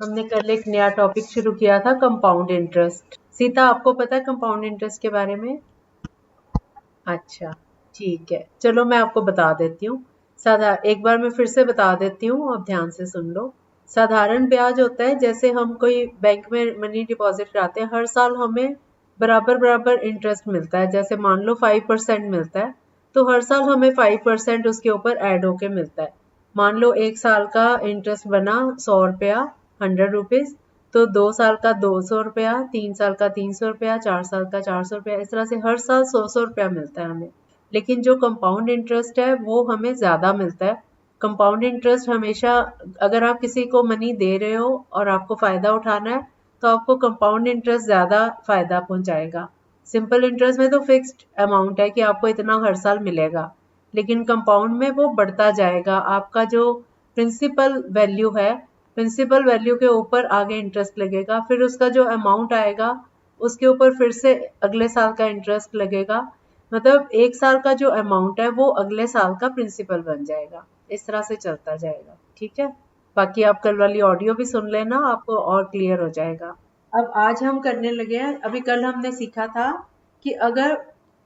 हमने कल एक नया टॉपिक शुरू किया था, कंपाउंड इंटरेस्ट। सीता, आपको पता है कंपाउंड इंटरेस्ट के बारे में? अच्छा, ठीक है, चलो मैं आपको बता देती हूँ। एक बार मैं फिर से बता देती हूँ, अब ध्यान से सुन लो। साधारण ब्याज होता है, जैसे हम कोई बैंक में मनी डिपॉजिट कराते हैं, हर साल हमें बराबर बराबर इंटरेस्ट मिलता है। जैसे मान लो 5% मिलता है, तो हर साल हमें 5% उसके ऊपर ऐड होके मिलता है। मान लो 1 साल का इंटरेस्ट बना 100 रुपया, 100 रुपीज, तो 2 साल का 200 रुपया, 3 साल का 300 रुपया, 4 साल का 400 रुपया, इस तरह से हर साल 100 रुपया मिलता है हमें। लेकिन जो कंपाउंड इंटरेस्ट है वो हमें ज्यादा मिलता है। कंपाउंड इंटरेस्ट हमेशा, अगर आप किसी को मनी दे रहे हो और आपको फायदा उठाना है, तो आपको कंपाउंड इंटरेस्ट ज्यादा फायदा पहुंचाएगा। सिंपल इंटरेस्ट में तो फिक्स्ड अमाउंट है कि आपको इतना हर साल मिलेगा, लेकिन कंपाउंड में वो बढ़ता जाएगा। आपका जो प्रिंसिपल वैल्यू है, प्रिंसिपल वैल्यू के ऊपर आगे इंटरेस्ट लगेगा, फिर उसका जो अमाउंट आएगा उसके ऊपर फिर से अगले साल का इंटरेस्ट लगेगा। मतलब 1 साल का जो अमाउंट है वो अगले साल का प्रिंसिपल बन जाएगा। इस तरह से चलता जाएगा, ठीक है। बाकी आप कल वाली ऑडियो भी सुन लेना, आपको और क्लियर हो जाएगा। अब आज हम करने लगे हैं, अभी कल हमने सीखा था कि अगर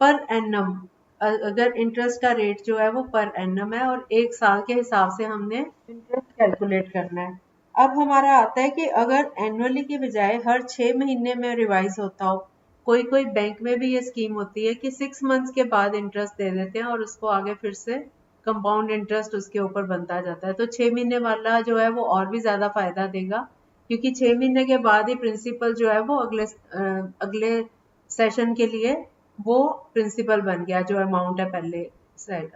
पर एनम, अगर इंटरेस्ट का रेट जो है वो पर एनम है और 1 साल के हिसाब से हमने इंटरेस्ट कैलकुलेट करना है। अब हमारा आता है कि अगर एनुअली की बजाय हर 6 महीने में रिवाइज होता हो, कोई कोई बैंक में भी ये स्कीम होती है कि 6 मंथ्स के बाद इंटरेस्ट दे देते हैं और उसको आगे फिर से कंपाउंड इंटरेस्ट उसके ऊपर बनता जाता है। तो 6 महीने वाला जो है वो और भी ज्यादा फायदा देगा, क्योंकि 6 महीने के बाद ही प्रिंसिपल जो है वो अगले सेशन के लिए वो प्रिंसिपल बन गया, जो अमाउंट है पहले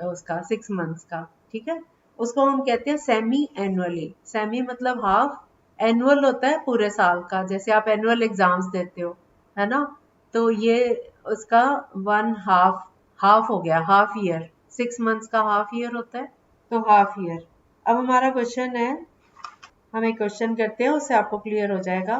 उसका 6 मंथ्स का, ठीक है। उसको हम कहते हैं सेमी एनुअली। सेमी मतलब हाफ, एनुअल होता है पूरे साल का, जैसे आप एनुअल एग्जाम्स देते हो, है ना। तो ये उसका वन हाफ, हाफ हो गया, हाफ ईयर। 6 मंथ्स का हाफ ईयर होता है, तो हाफ ईयर। अब हमारा क्वेश्चन है, हम एक क्वेश्चन करते हैं, उससे आपको क्लियर हो जाएगा।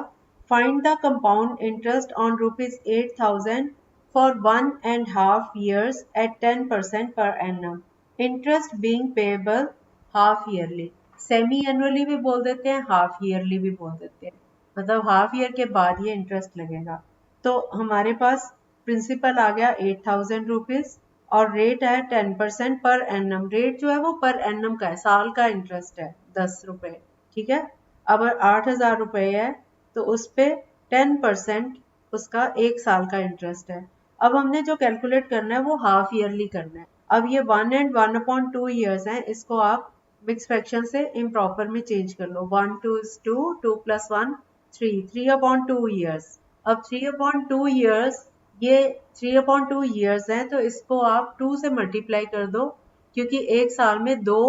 Find the compound interest on ₹8,000 for 1.5 years at 10% per annum, interest being payable half yearly. Semi annually भी बोल देते हैं, हाफ ईयरली भी बोल देते हैं, मतलब हाफ ईयर के बाद ये इंटरेस्ट लगेगा। तो हमारे पास प्रिंसिपल आ गया ₹8,000 और रेट है 10% पर एनम। रेट जो है वो पर एनम का है, साल का इंटरेस्ट है 10 रुपए, ठीक है। अब 8,000 रुपए है, तो उस पे 10% उसका 1 साल का इंटरेस्ट है। अब हमने जो कैलकुलेट करना है वो हाफ ईयरली करना है। अब ये 1 and 1/2 years है, इसको आप मिक्स फ्रैक्शन से इम्प्रॉपर में चेंज कर लो। 1 2 is 2, 2 + 1 3, 3/2 years। अब 3/2 years, ये 3/2 years है, तो इसको आप 2 से मल्टीप्लाई कर दो, क्योंकि 1 साल में 2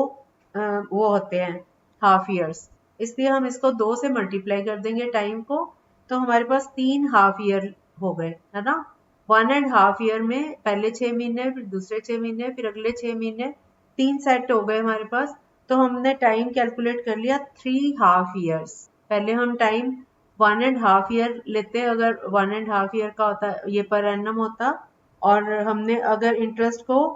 वो होते हैं हाफ ईयर्स, इसलिए हम इसको 2 से मल्टीप्लाई कर देंगे टाइम को, तो हमारे पास 3 हाफ ईयर हो गए, है ना। 1.5 ईयर में पहले 6 महीने, फिर दूसरे 6 महीने, फिर अगले 6 महीने, 3 सेट हो गए हमारे पास। तो हमने टाइम कैलकुलेट कर लिया 3 हाफ ईयर्स। पहले हम टाइम 1.5 ईयर लेते, अगर 1.5 ईयर का होता, ये पर एनम होता, और हमने अगर इंटरेस्ट को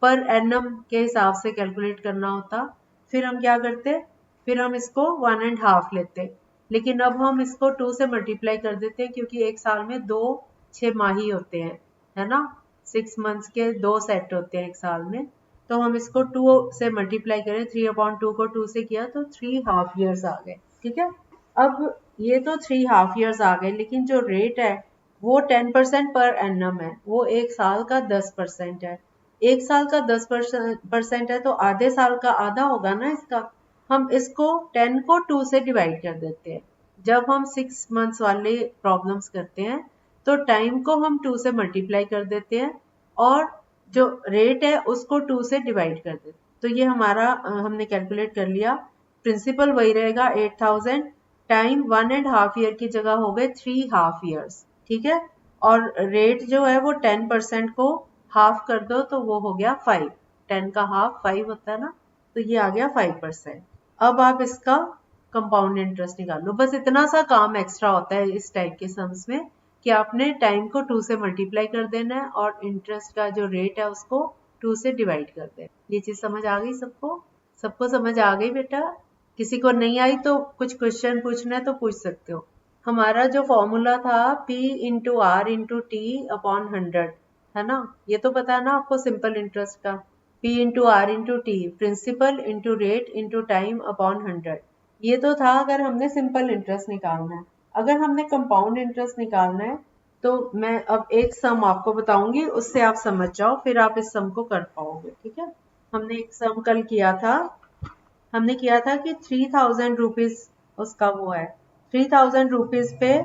पर एनम के हिसाब से कैलकुलेट करना होता, फिर हम क्या करते, फिर हम इसको 1.5 लेते। लेकिन अब हम इसको 2 से मल्टीप्लाई कर देते हैं, क्योंकि 1 साल में 2 6 माही होते हैं, है ना। 6 मंथ्स के 2 सेट होते हैं 1 साल में, तो हम इसको 2 से मल्टीप्लाई करें, 3/2 को 2 से किया तो 3 हाफ ईयर्स आ गए, ठीक है। अब ये तो 3 हाफ ईयर्स आ गए, लेकिन जो रेट है वो 10% पर एनम है, वो 1 साल का 10% है। 1 साल का 10% है, तो आधे साल का आधा होगा ना इसका। हम इसको 10 को 2 से डिवाइड कर देते हैं। जब हम 6 मंथ्स वाले प्रॉब्लम्स करते हैं, तो टाइम को हम 2 से मल्टीप्लाई कर देते हैं और जो रेट है उसको 2 से डिवाइड कर देते हैं। तो ये हमारा हमने कैलकुलेट कर लिया। प्रिंसिपल वही रहेगा 8,000, टाइम 1.5 ईयर की जगह हो गए 3 हाफ ईयर्स, ठीक है। और रेट जो है वो 10% को हाफ कर दो, तो वो हो गया 5। 10 का हाफ 5 होता है ना, तो ये आ गया 5%। अब आप इसका कंपाउंड इंटरेस्ट निकालो। बस इतना सा काम एक्स्ट्रा होता है इस टाइप के सम्स में, कि आपने टाइम को 2 से मल्टीप्लाई कर देना है और इंटरेस्ट का जो रेट है उसको 2 से डिवाइड कर देना। ये चीज समझ आ गई सबको? सबको समझ आ गई बेटा? किसी को नहीं आई तो कुछ क्वेश्चन पूछना है तो पूछ सकते हो। हमारा जो फॉर्मूला था P into R into T upon 100, है ना, ये तो पता है ना आपको सिंपल इंटरेस्ट का। P into R into T, principal into rate into time upon 100, ये तो था अगर हमने सिंपल इंटरेस्ट निकालना है। अगर हमने कंपाउंड इंटरेस्ट निकालना है तो मैं अब एक सम आपको बताऊंगी, उससे आप समझ जाओ, फिर आप इस सम को कर पाओगे। ठीक है, हमने एक सम कल किया था, हमने किया था कि 3000 रुपीज उसका वो है, 3000 रुपीज पे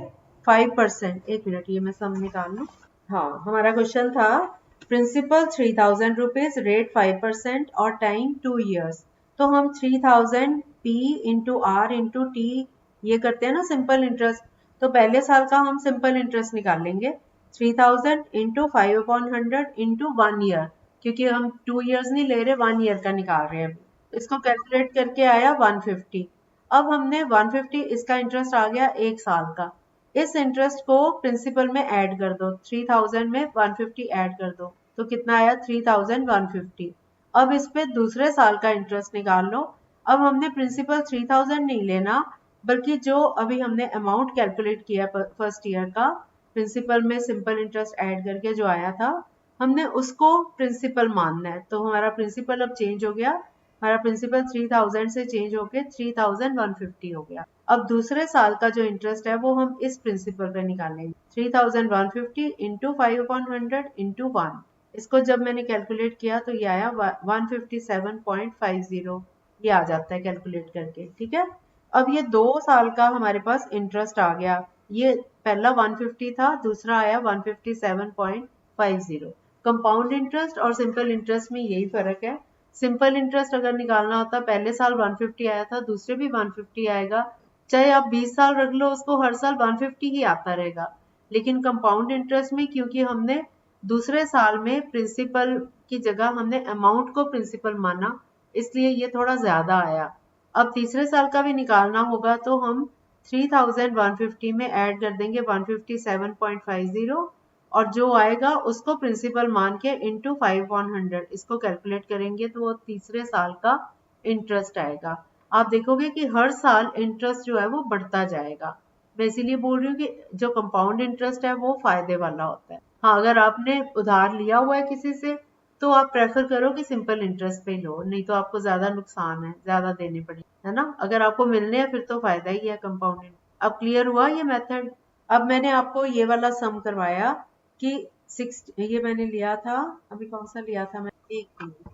5%, एक मिनट ये मैं सम निकाल लूं। हाँ, हमारा क्वेश्चन था प्रिंसिपल 3000 रुपीज, रेट 5% और टाइम 2 years। तो हम 3000 P into R into T ये करते हैं ना सिंपल इंटरेस्ट, तो पहले साल का हम सिंपल इंटरेस्ट निकाल लेंगे 3000 इंटू 5/100 इंटू 1 year, क्योंकि हम 2 years नहीं ले रहे, 1 year का निकाल रहे हैं। इसको कैलकुलेट करके आया 150। अब हमने 150, इसका इंटरेस्ट आ गया एक साल का, इस इंटरेस्ट को प्रिंसिपल में ऐड कर दो, 3000 में 150 ऐड कर दो तो कितना आया 3150। अब इस पे दूसरे साल का इंटरेस्ट निकाल लो। अब हमने प्रिंसिपल 3000 नहीं लेना, बल्कि जो अभी हमने अमाउंट कैलकुलेट किया फर्स्ट ईयर का, प्रिंसिपल में सिंपल इंटरेस्ट ऐड करके जो आया था, हमने उसको प्रिंसिपल मानना है। तो हमारा प्रिंसिपल अब चेंज हो गया, हमारा प्रिंसिपल 3000 से चेंज होके 3150 हो गया। अब दूसरे साल का जो इंटरेस्ट है वो हम इस प्रिंसिपल पे निकालेंगे, 3150 इंटू 5/100 इंटू 1। इसको जब मैंने कैलकुलेट किया तो ये आया 157.50, ये आ जाता है कैलकुलेट करके। ठीक है, अब ये 2 साल का हमारे पास इंटरेस्ट आ गया, ये पहला 150 था, दूसरा आया 157.50। कंपाउंड इंटरेस्ट और सिंपल इंटरेस्ट में यही फर्क है। सिंपल इंटरेस्ट अगर निकालना होता, पहले साल 150 आया था, दूसरे भी 150 आएगा, चाहे आप 20 साल रख लो उसको, हर साल 150 ही आता रहेगा। लेकिन कंपाउंड इंटरेस्ट में क्योंकि हमने दूसरे साल में प्रिंसिपल की जगह हमने अमाउंट को प्रिंसिपल माना, इसलिए ये थोड़ा ज्यादा आया। अब तीसरे साल का भी निकालना होगा तो हम 3150 में ऐड कर देंगे 157.50, और जो आएगा उसको प्रिंसिपल मान के इंटू 5/100 इसको कैलकुलेट करेंगे तो वो तीसरे साल का इंटरेस्ट आएगा। आप देखोगे कि हर साल इंटरेस्ट जो है वो बढ़ता जाएगा। मैं इसीलिए बोल रही हूँ कि जो कंपाउंड इंटरेस्ट है वो फायदे वाला होता है। हाँ, अगर आपने उधार लिया हुआ है किसी से तो आप प्रेफर करो कि सिंपल इंटरेस्ट पे लो, नहीं तो आपको ज्यादा नुकसान है, ज्यादा देने पड़ेंगे, है ना। अगर आपको मिलने हैं फिर तो फायदा ही है कंपाउंड। अब क्लियर हुआ ये मेथड। अब मैंने आपको ये वाला सम करवाया कि 6, ये मैंने लिया था, अभी कौन सा लिया था मैं, एक मिनट।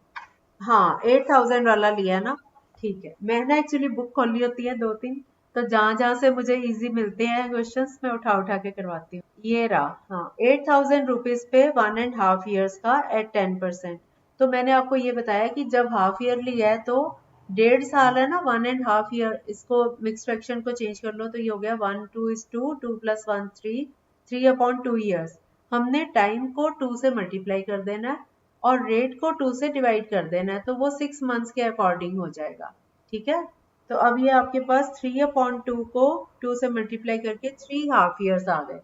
हाँ, 8000 वाला लिया ना। ठीक है, मैं ना एक्चुअली बुक खोली होती है 2-3, तो जहां जहां से मुझे इजी मिलते हैं क्वेश्चंस मैं उठा उठा के करवाती हूँ। ये रहा, हाँ, 8000 रुपीज पे 1.5 years का एट 10%। तो मैंने आपको ये बताया कि जब हाफ ईयरली है तो 1.5 साल है ना, 1.5 year, इसको मिक्स फ्रैक्शन को चेंज कर लो तो ये हो गया 1:2:2 + 1 3, 3/2 years। हमने टाइम को 2 से मल्टीप्लाई कर देना है और रेट को 2 से डिवाइड कर देना है, तो वो 6 मंथ्स के अकॉर्डिंग हो जाएगा। ठीक है, तो अब ये आपके पास 3/2 को 2 से मल्टीप्लाई करके 3 हाफ ईयर्स आ गए,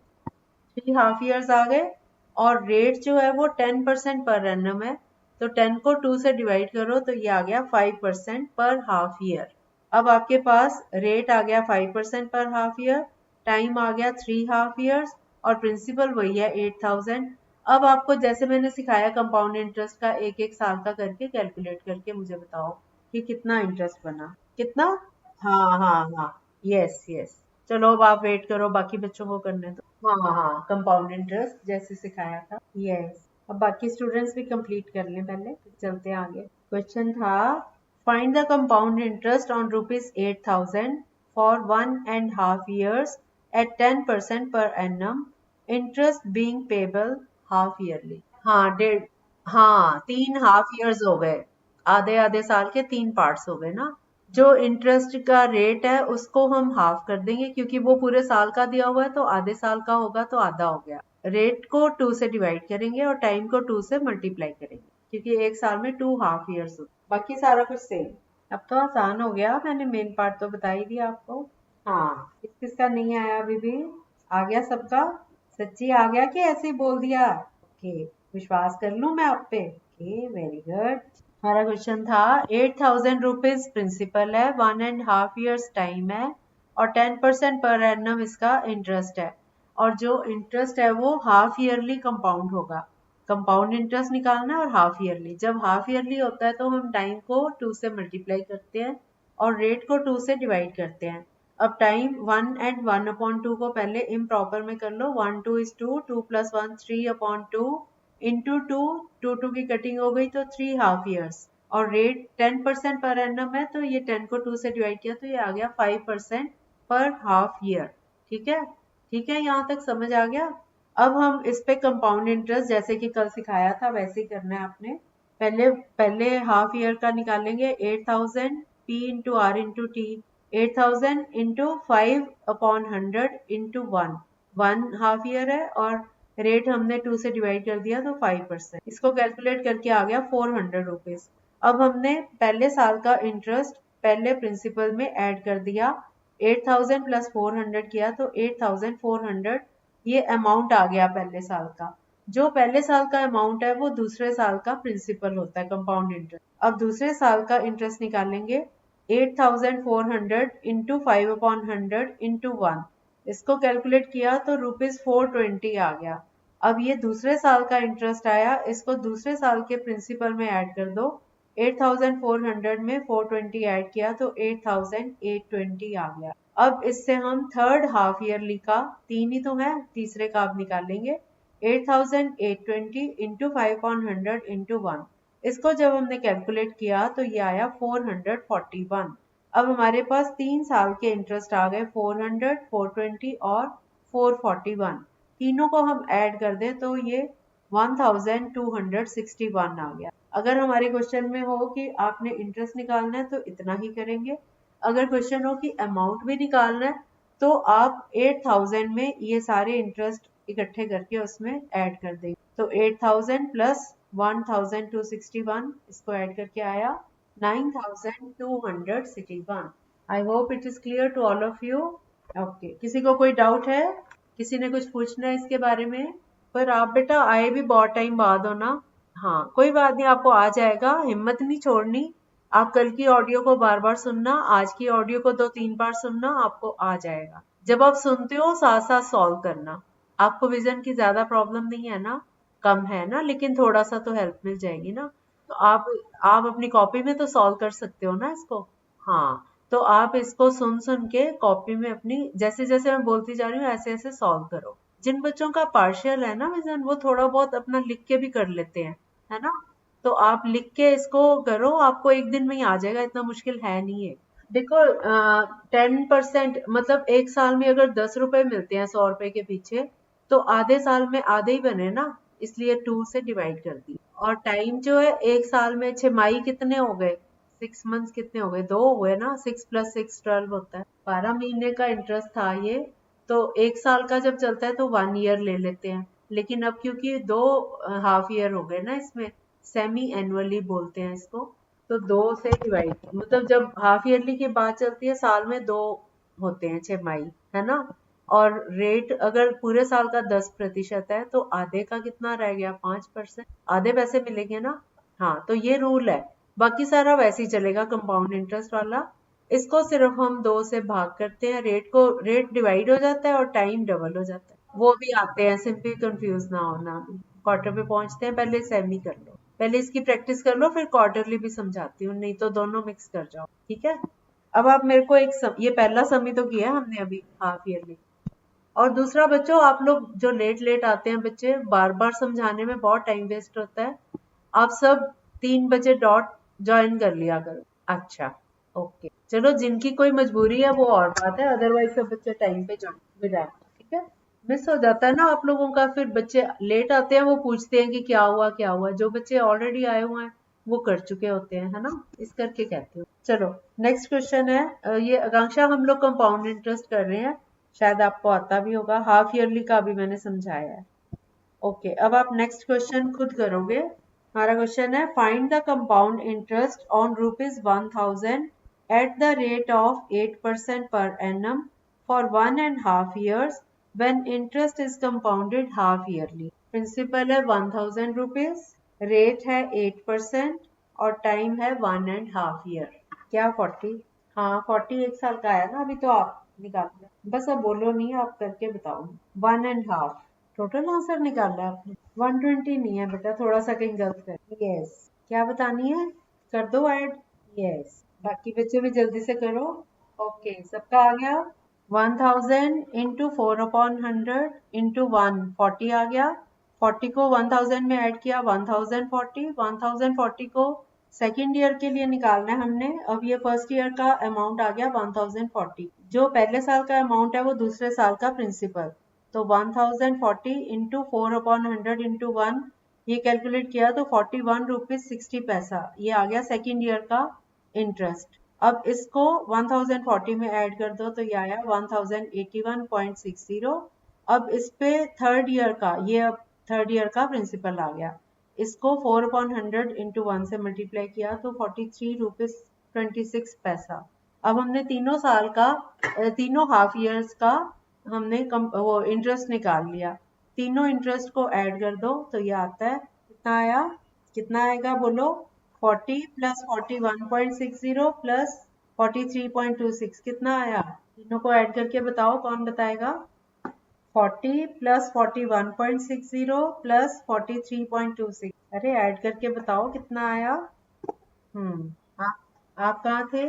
3 हाफ ईयर्स आ गए। और रेट जो है वो 10% पर एनम है, तो 10 को 2 से डिवाइड करो तो ये आ गया 5% पर हाफ ईयर। अब आपके पास रेट आ गया 5% पर हाफ ईयर, टाइम आ गया 3 हाफ ईयर्स, और प्रिंसिपल वही है 8000। अब आपको जैसे मैंने सिखाया कंपाउंड इंटरेस्ट का एक एक साल का करके कैलकुलेट करके मुझे बताओ कि कितना इंटरेस्ट बना, कितना। हाँ हाँ हाँ, यस यस। चलो अब आप वेट करो, बाकी बच्चों को करने दो। हाँ हाँ, कंपाउंड इंटरेस्ट जैसे सिखाया था, यस। अब बाकी स्टूडेंट्स भी कंप्लीट कर लें पहले, फिर चलते हैं आगे। क्वेश्चन था, find the compound interest on ₹8000 for 1.5 years at 10% per annum, interest being payable half yearly. हाँ, डेढ़, हाँ, 3 हाफ ईयर्स हो गए, आधे आधे साल के 3 पार्ट्स हो गए ना। जो इंटरेस्ट का रेट है उसको हम हाफ कर देंगे, क्योंकि वो पूरे साल का दिया हुआ है तो आधे साल का होगा तो आधा हो गया। रेट को 2 से डिवाइड करेंगे और टाइम को 2 से मल्टीप्लाई करेंगे, क्योंकि एक साल में 2 हाफ ईयर्स होते, बाकी सारा कुछ सेम। अब तो आसान हो गया, मैंने मेन पार्ट तो बता ही दिया आपको। हाँ, किस किसका नहीं आया अभी भी, आ गया सबका? सच्ची आ गया कि ऐसे ही बोल दिया? ओके, विश्वास कर लूं मैं आप पे? Okay, very good. हमारा क्वेश्चन था 8,000 रुपीज प्रिंसिपल है, 1.5 ईयर्स टाइम है और 10% पर एनम इसका इंटरेस्ट है, और जो इंटरेस्ट है वो हाफ ईयरली कंपाउंड होगा। कंपाउंड इंटरेस्ट निकालना है और हाफ ईयरली। जब हाफ ईयरली होता है तो हम टाइम को 2 से मल्टीप्लाई करते हैं और रेट को 2 से डिवाइड करते हैं। अब टाइम 1 एंड 1/2 को पहले इम्प्रॉपर में कर लो। 1 2 is 2, 2 + 1 3/2 इंटू 2, 2 की कटिंग हो गई तो 3 हाफ ईयर्स, और रेट 10% पर एनम है तो ये 10 को 2 से डिवाइड किया तो ये आ गया 5% पर हाफ ईयर। ठीक है, ठीक है, यहाँ तक समझ आ गया। अब हम इस पे कंपाउंड इंटरेस्ट जैसे कि कल सिखाया था वैसे ही करना है आपने। पहले पहले हाफ ईयर का निकालेंगे। 8,000 P into R into T, 8,000 into 5/100 into 1 half year है और रेट हमने 2 से डिवाइड कर दिया तो 5%। इसको कैलकुलेट करके आ गया 400 रुपीज। अब हमने पहले साल का इंटरेस्ट पहले प्रिंसिपल में ऐड कर दिया। 8,000 + 400 किया तो 8,400 ये अमाउंट आ गया पहले साल का। जो पहले साल का अमाउंट है वो दूसरे साल का प्रिंसिपल होता है, कंपाउंड इंटरेस्ट। अब दूसरे साल का इंटरेस्ट निकालेंगे। 8,400 इंटू 5/100 इंटू 1, इसको कैलकुलेट किया तो ₹420 आ गया। अब ये दूसरे साल का इंटरेस्ट आया, इसको दूसरे साल के प्रिंसिपल में ऐड कर दो। 8,400 में 420 ऐड किया तो 8,820 आ गया। अब इससे हम थर्ड हाफ ईयरली का, 3 ही तो है, तीसरे का अब निकालेंगे। 8,820 इंटू 5/100 इंटू 1, इसको जब हमने कैलकुलेट किया तो ये आया 441। अब हमारे पास 3 साल के इंटरेस्ट आ गए, 400, 420 और 441। तीनों को हम ऐड कर दें तो ये 1,261 आ गया। अगर हमारे क्वेश्चन में हो कि आपने इंटरेस्ट निकालना है तो इतना ही करेंगे। अगर क्वेश्चन हो कि अमाउंट भी निकालना है तो आप 8,000 में ये सारे इंटरेस्ट इकट्ठे करके उसमें ऐड कर देंगे। तो 8,000 प्लस 1,261, इसको ऐड करके आया 9,261। I hope it is clear to all of you. Okay, किसी को कोई डाउट है? किसी ने कुछ पूछना है इसके बारे में? पर आप बेटा आए भी बहुत टाइम बाद हो ना। हाँ, कोई बात नहीं, आपको आ जाएगा, हिम्मत नहीं छोड़नी। आप कल की ऑडियो को बार बार सुनना, आज की ऑडियो को 2-3 बार सुनना, आपको आ जाएगा। जब आप सुनते हो साथ साथ सॉल्व करना। आपको विजन की ज्यादा प्रॉब्लम नहीं है ना? कम है ना, लेकिन थोड़ा सा तो हेल्प मिल जाएगी ना। तो आप अपनी कॉपी में तो सॉल्व कर सकते हो ना इसको। हाँ, तो आप इसको सुन सुन के कॉपी में अपनी, जैसे जैसे मैं बोलती जा रही हूँ ऐसे ऐसे सॉल्व करो। जिन बच्चों का पार्शियल है ना विजन, वो थोड़ा बहुत अपना लिख के भी कर लेते हैं, है ना? तो आप लिख के इसको करो, आपको एक दिन में ही आ जाएगा, इतना मुश्किल है नहीं है। देखो 10% मतलब एक साल में अगर 10 रुपए मिलते हैं 100 रुपए के पीछे, तो आधे साल में आधे ही बने ना, इसलिए 2 से डिवाइड कर दी। और टाइम जो है एक साल में 6 माही कितने हो गए, 6 मंथ्स कितने हो गए, 2 हुए ना, 6 + 6 12 होता है। 12 महीने का इंटरेस्ट था ये। तो एक साल का जब चलता है तो 1 ईयर ले लेते हैं, लेकिन अब क्योंकि 2 हाफ ईयर हो गए ना इसमें, सेमी एनुअली बोलते हैं इसको, तो 2 से डिवाइड, मतलब जब हाफ ईयरली की बात चलती है साल में 2 होते हैं 6 माही, है ना? और रेट अगर पूरे साल का 10% है तो आधे का कितना रह गया, 5%, आधे पैसे मिलेंगे ना। हाँ, तो ये रूल है। बाकी सारा वैसे ही चलेगा कंपाउंड इंटरेस्ट वाला। इसको सिर्फ हम 2 से भाग करते हैं, रेट डिवाइड हो जाता है और टाइम डबल हो जाता है। वो भी आते हैं, सिंपली कंफ्यूज ना होना। क्वार्टर पे पहुंचते हैं, पहले सेमी कर लो, पहले इसकी प्रैक्टिस कर लो, फिर क्वार्टरली भी समझाती हूँ, नहीं तो दोनों मिक्स कर जाओ। ठीक है, अब आप मेरे को ये पहला समी तो किया है हमने अभी, हाफ ईयरली। और दूसरा बच्चों, आप लोग जो लेट लेट आते हैं बच्चे, बार बार समझाने में बहुत टाइम वेस्ट होता है। आप सब 3 बजे डॉट ज्वाइन कर लिया करो। अच्छा, ओके, चलो, जिनकी कोई मजबूरी है वो और बात है, अदरवाइज सब बच्चे टाइम पे ज्वाइन हो जाए। ठीक है, मिस हो जाता है ना आप लोगों का, फिर बच्चे लेट आते हैं, वो पूछते हैं कि क्या हुआ क्या हुआ। जो बच्चे ऑलरेडी आए हुए हैं वो कर चुके होते हैं, है ना? इस करके कहते हो। चलो, नेक्स्ट क्वेश्चन है। ये आकांक्षा, हम लोग कंपाउंड इंटरेस्ट कर रहे हैं, शायद आपको आता भी होगा, हाफ ईयरली का भी मैंने समझाया है। ओके, अब आप नेक्स्ट क्वेश्चन खुद करोगे। हमारा क्वेश्चन है, find the compound interest on ₹1,000 at the rate of 8% per annum for 1.5 years when interest is compounded half yearly। Principal है ₹1,000, रेट है 8% और टाइम है 1.5 ईयर। क्या 40? हाँ 40 एक साल का आया ना अभी, तो आप निकाल लो। बस अब बोलो नहीं, आप करके बताओ। 1.5 टोटल आंसर निकाला है आपने। 120 नहीं है बेटा, थोड़ा सा कहीं गलत है। यस, क्या बतानी है? कर दो ऐड। यस, बाकी बच्चे भी जल्दी से करो। ओके, सबका आ गया। 1000 इंटू 4/100 इंटू 140 आ गया। 40 को 1000 में ऐड किया, 1040। 1040 को सेकेंड ईयर के लिए निकालना है हमने। अब ये फर्स्ट ईयर का अमाउंट आ गया 1040। जो पहले साल का अमाउंट है वो दूसरे साल का प्रिंसिपल। तो 1040 इंटू 4/100 इंटू 1, ये कैलकुलेट किया तो 41 रुपीज 60 पैसा, ये आ गया सेकेंड ईयर का इंटरेस्ट। अब इसको 1040 में ऐड कर दो तो ये आया 1081.60। अब इस पे थर्ड ईयर का, ये अब थर्ड ईयर का प्रिंसिपल आ गया। इसको 4/100 इंटू 1 से मल्टीप्लाई किया तो 43 रुपीज 26 पैसा। अब हमने तीनों साल का, तीनों हाफ ईयर्स का हमने वो इंटरेस्ट निकाल लिया। तीनों इंटरेस्ट को ऐड कर दो तो ये आता है, कितना आया? कितना आएगा बोलो? 40 प्लस 41.60 प्लस 43.26, कितना आया? तीनों को ऐड करके बताओ, कौन बताएगा? 40 प्लस 41.60 प्लस 43.26, अरे ऐड करके बताओ कितना आया? आप कहाँ थे?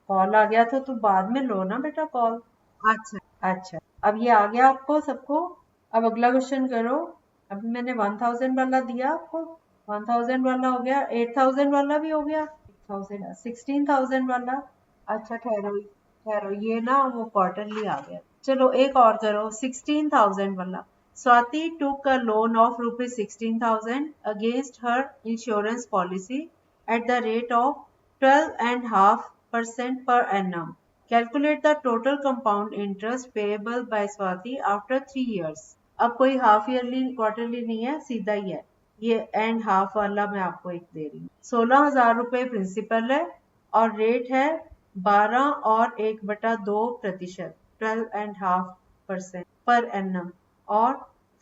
कॉल आ गया था तो बाद में लो ना बेटा कॉल। अच्छा, अच्छा, अब ये आ गया आपको सबको। अब अगला क्वेश्चन करो। अभी मैंने 1000 वाला दिया आपको, 1000 वाला हो गया, 8000 वाला भी हो गया, 16,000 वाला। अच्छा ठहरो ठहरो, ये ना वो क्वार्टरली आ गया। चलो एक और करो, 16,000 वाला। Swati took a loan of rupees 16,000 against her insurance policy at the rate of 12.5% per annum. Calculate the total compound interest payable by Swati after 3 years. अब कोई हाफ ईयरली क्वार्टरली नहीं है, सीधा ही है। ये एंड हाफ वाला मैं आपको एक दे रही हूँ। 16,000 रुपए प्रिंसिपल है और रेट है 12.1/2%, 12.5% पर एनम। और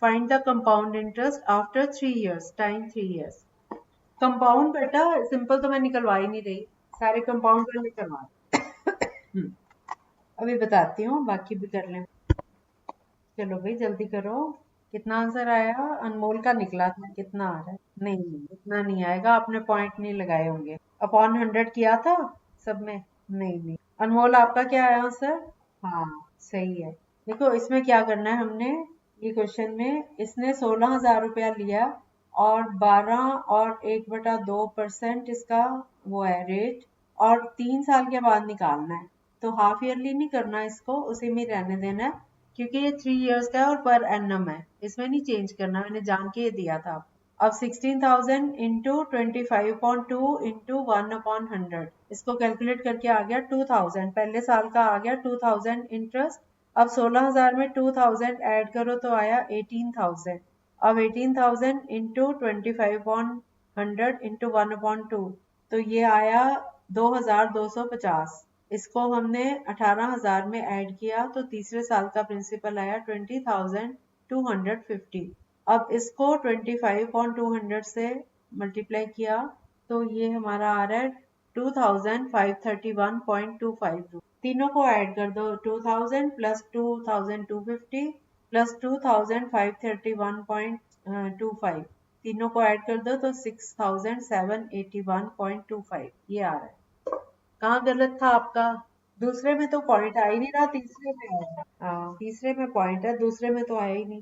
find the compound interest after 3 years, time 3 years. Compound बेटा सिंपल तो मैं निकलवा ही नहीं रही, सारे कंपाउंड में निकलवा। अभी बताती हूँ, बाकी भी कर लें। चलो भाई जल्दी करो। कितना आंसर आया? अनमोल का निकला था, कितना आ रहा है? नहीं, इतना नहीं आएगा, आपने पॉइंट नहीं लगाए होंगे। अपॉन 100 किया था सब में? नहीं नहीं। अनमोल आपका क्या आया आंसर? हाँ सही है। देखो इसमें क्या करना है हमने, ये क्वेश्चन में इसने 16,000 रुपया लिया और 12 और 1/2% इसका वो है रेट, और 3 साल के बाद निकालना है। तो हाफ ईयरली नहीं करना इसको, उसी में रहने देना है, क्योंकि ये 3 इयर्स का है और पर एनम है, इसमें नहीं चेंज करना, मैंने जान के ये दिया था। अब 16,000 इंटू 25.2 इंटू 1/100, इसको कैलकुलेट करके आ गया 2000, पहले साल का आ गया 2000 इंटरेस्ट। अब 16,000 में 2000 ऐड करो तो आया 18,000। अब 18,000 इंटू 25/100 इंटू 1/2, तो ये आया 2,250। इसको हमने 18,000 में ऐड किया तो तीसरे साल का प्रिंसिपल आया 20,250। अब इसको 25/200 से मल्टीप्लाई किया तो ये हमारा आ रहा है 2,531.25। तीनों को ऐड कर दो, 2000 प्लस 2,250 प्लस 2,531.25, तीनों को ऐड कर दो तो 6,781.25 ये आ रहा है। कहाँ गलत था आपका? दूसरे में तो पॉइंट आ ही नहीं रहा, तीसरे में आया। हाँ तीसरे में पॉइंट है, दूसरे में तो आया ही नहीं।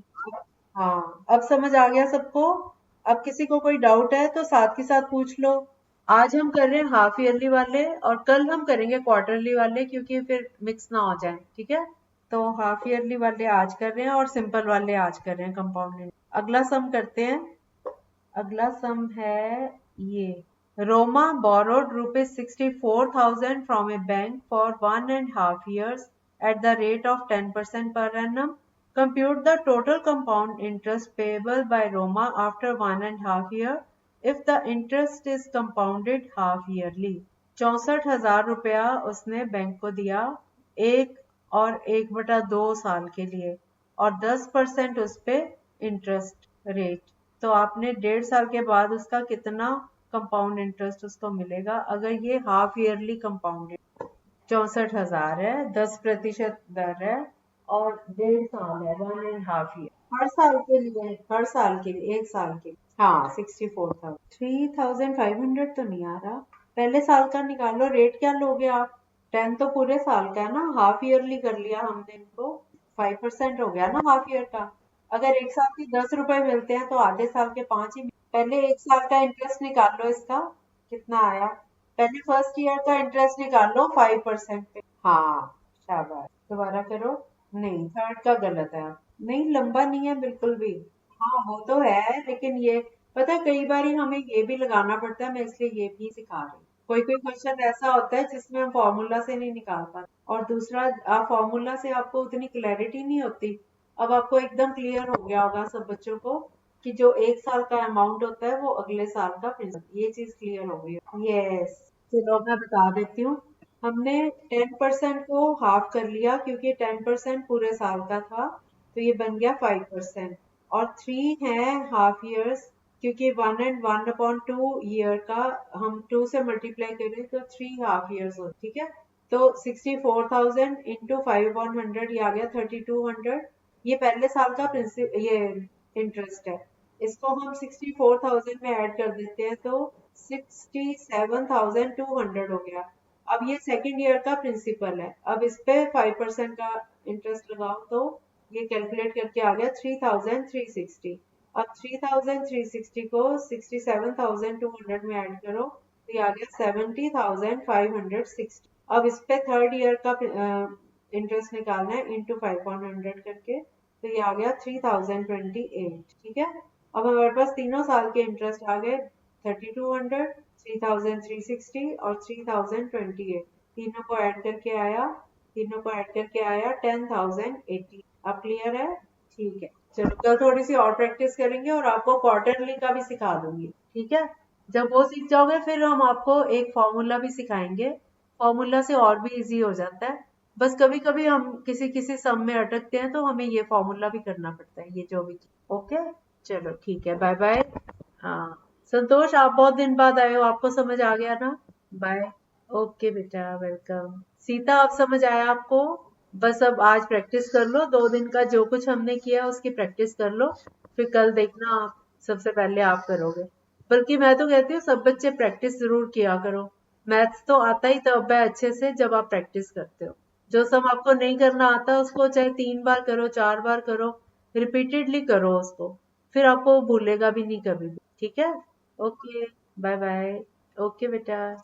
हाँ अब समझ आ गया सबको। अब किसी को कोई डाउट है तो साथ के साथ पूछ लो। आज हम कर रहे हैं हाफ ईयरली वाले और कल हम करेंगे क्वार्टरली वाले, क्योंकि फिर मिक्स ना हो जाए, ठीक है? तो हाफ ईयरली वाले आज कर रहे हैं और सिंपल वाले आज कर रहे हैं कंपाउंड। अगला सम करते हैं। अगला सम है ये, Roma borrowed rupees 64,000 from a bank for 1.5 years at the rate of 10% per annum. Compute the total compound interest payable by Roma after 1.5 year if the interest is compounded half yearly. 64,000 रुपया उसने bank को दिया 1 और 1/2 साल के लिए और 10% उस पे इंटरेस्ट रेट। तो आपने 1.5 साल के बाद उसका कितना कंपाउंड इंटरेस्ट उसको मिलेगा अगर ये हाफ ईयरली कंपाउंड 64,000 है, 10% दर है और 1.5 साल है, 1.5 ईयर। हर साल के लिए, हर साल के लिए, 1 साल के लिए। हाँ 64,000। 3,500 तो नहीं आ रहा। पहले साल का निकालो, रेट क्या लोगे आप? 10 तो पूरे साल का है ना, हाफ ईयरली कर लिया हमने इनको, 5% हो गया ना हाफ ईयर का। अगर एक साल के 10 रुपए मिलते हैं तो आधे साल के 5 ही। पहले एक साल का इंटरेस्ट निकाल लो इसका, कितना आया? पहले फर्स्ट ईयर का इंटरेस्ट निकाल लो 5% पे। हाँ शाबाश, दोबारा करो। नहीं, थर्ड का गलत है। नहीं, लंबा नहीं है बिल्कुल भी। हाँ वो तो है, लेकिन ये पता है कई बार हमें ये भी लगाना पड़ता है, मैं इसलिए ये भी सिखा रही हूँ। कोई कोई क्वेश्चन ऐसा होता है जिसमें हम फॉर्मूला से नहीं निकाल पाते, और दूसरा फॉर्मूला से आपको उतनी क्लैरिटी नहीं होती। अब आपको एकदम क्लियर हो गया होगा सब बच्चों को कि जो 1 साल का अमाउंट होता है वो अगले साल का प्रिंसिपल, ये चीज क्लियर हो गई। यस, चलो मैं बता देती हूँ। हमने 10% को हाफ कर लिया क्योंकि 10% पूरे साल का था, तो ये बन गया 5%। और 3 है हाफ ईयर्स, क्योंकि 1 and 1/2 ईयर का हम 2 से मल्टीप्लाई करें तो 3 हाफ ईयर्स हो, ठीक है। तो 64,000 इंटू 5/100 ये आ गया 3,200। ये पहले साल का प्रिंसिपल, ये इंटरेस्ट है। इसको हम 64,000 में ऐड कर देते हैं तो 67,200 हो गया। अब ये सेकंड ईयर का प्रिंसिपल है, अब इस पे 5% का इंटरेस्ट लगाओ तो ये कैलकुलेट करके आ गया 3,360। अब 3,360 को 67,200 में ऐड करो तो ये आ गया 70,560। अब इस पे थर्ड ईयर का इंटरेस्ट निकालना है इंटू 500 करके, तो ये आ गया 3,028, ठीक है। अब हमारे पास तीनों साल के इंटरेस्ट आ गए, 3,200, 3,360 और 3,028। तीनों को ऐड करके आया, तीनों को ऐड करके आया 10,080। अब क्लियर है? ठीक है, चलो कल थोड़ी सी और प्रैक्टिस करेंगे और आपको क्वार्टरली का भी सिखा दूंगी, ठीक है। जब वो सीख जाओगे फिर हम आपको एक फॉर्मूला भी सिखाएंगे, फॉर्मूला से और भी इजी हो जाता है। बस कभी कभी हम किसी किसी सम में अटकते हैं तो हमें ये फॉर्मूला भी करना पड़ता है, ये जो भी। ओके, चलो ठीक है, बाय बाय। हाँ, संतोष आप बहुत दिन बाद आए हो, आपको समझ आ गया ना? बाय। ओके बेटा, वेलकम। सीता आप समझ आया आपको? बस अब आज प्रैक्टिस कर लो, 2 दिन का जो कुछ हमने किया उसकी प्रैक्टिस कर लो, फिर कल देखना आप सबसे पहले आप करोगे। बल्कि मैं तो कहती हूँ सब बच्चे प्रैक्टिस जरूर किया करो। मैथ्स तो आता ही तब है अच्छे से जब आप प्रैक्टिस करते हो। जो सम आपको नहीं करना आता उसको चाहे 3 बार करो, 4 बार करो, रिपीटेडली करो उसको, फिर आपको वो भूलेगा भी नहीं कभी भी, ठीक है। Okay, bye bye. ओके बेटा।